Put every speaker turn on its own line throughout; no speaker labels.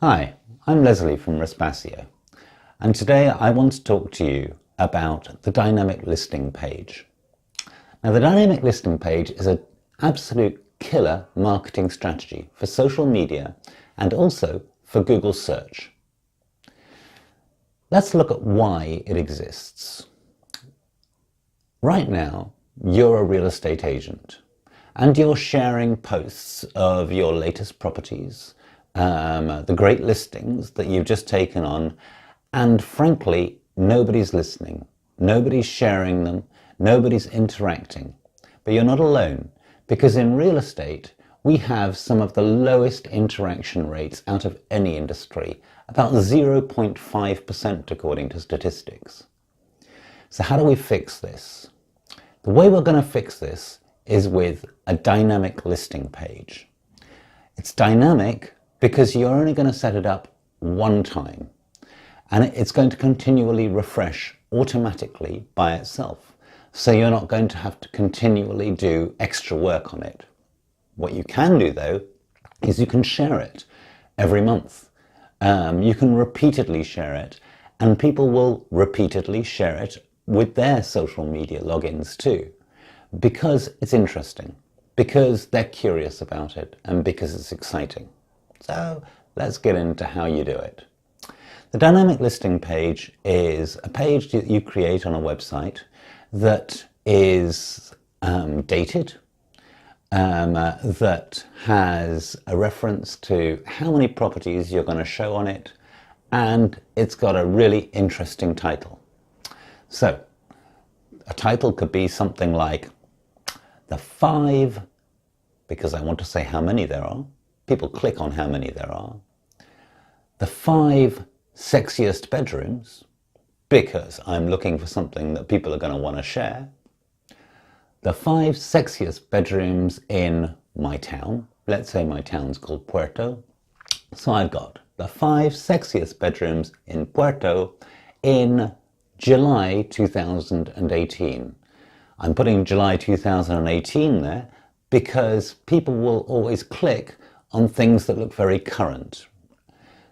Hi, I'm Leslie from Respasio, and today I want to talk to you about the dynamic listing page. Now, the dynamic listing page is an absolute killer marketing strategy for social media and also for Google search. Let's look at why it exists. Right now, you're a real estate agent and you're sharing posts of your latest properties, the great listings that you've just taken on, and frankly, nobody's listening, nobody's sharing them, nobody's interacting. But you're not alone, because in real estate, we have some of the lowest interaction rates out of any industry, about 0.5% according to statistics. So how do we fix this? The way we're going to fix this is with a dynamic listing page. It's dynamic because you're only going to set it up one time, and it's going to continually refresh automatically by itself. So you're not going to have to continually do extra work on it. What you can do though, is you can share it every month. You can repeatedly share it, and people will repeatedly share it with their social media logins too, because it's interesting, because they're curious about it, and because it's exciting. So let's get into how you do it. The dynamic listing page is a page that you create on a website that is dated, that has a reference to how many properties you're going to show on it, and it's got a really interesting title. So a title could be something like the 5, because I want to say how many there are. People click on how many there are. The 5 sexiest bedrooms, because I'm looking for something that people are going to want to share. The 5 sexiest bedrooms in my town. Let's say my town's called Puerto. So I've got the 5 sexiest bedrooms in Puerto in July 2018. I'm putting July 2018 there because people will always click on things that look very current.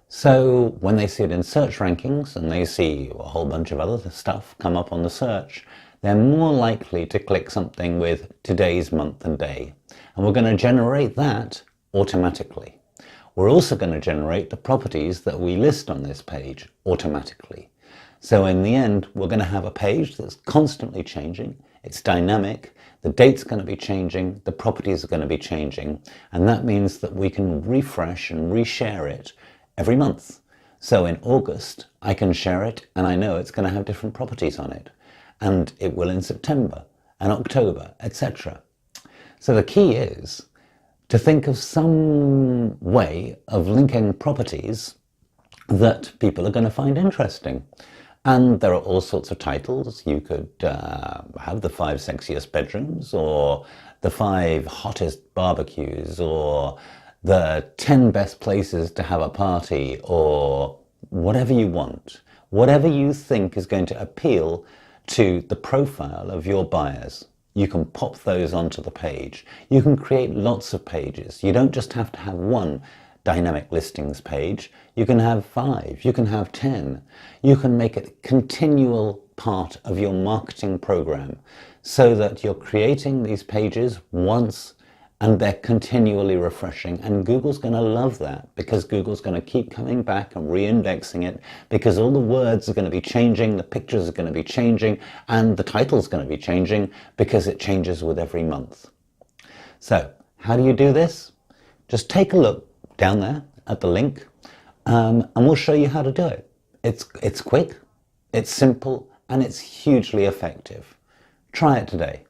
So when they see it in search rankings and they see a whole bunch of other stuff come up on the search, they're more likely to click something with today's month and day. And we're going to generate that automatically. We're also going to generate the properties that we list on this page automatically. So in the end, we're going to have a page that's constantly changing. It's dynamic. The date's going to be changing. The properties are going to be changing. And that means that we can refresh and reshare it every month. So in August, I can share it and I know it's going to have different properties on it. And it will in September and October, etc. So the key is to think of some way of linking properties that people are going to find interesting. And there are all sorts of titles. You could have the 5 sexiest bedrooms, or the 5 hottest barbecues, or the 10 best places to have a party, or whatever you want. Whatever you think is going to appeal to the profile of your buyers. You can pop those onto the page. You can create lots of pages. You don't just have to have one dynamic listings page. You can have 5, you can have 10. You can make it a continual part of your marketing program so that you're creating these pages once and they're continually refreshing. And Google's going to love that, because Google's going to keep coming back and re-indexing it, because all the words are going to be changing, the pictures are going to be changing, and the title's going to be changing because it changes with every month. So how do you do this? Just take a look down there at the link, and we'll show you how to do it. It's quick, it's simple, and it's hugely effective. Try it today.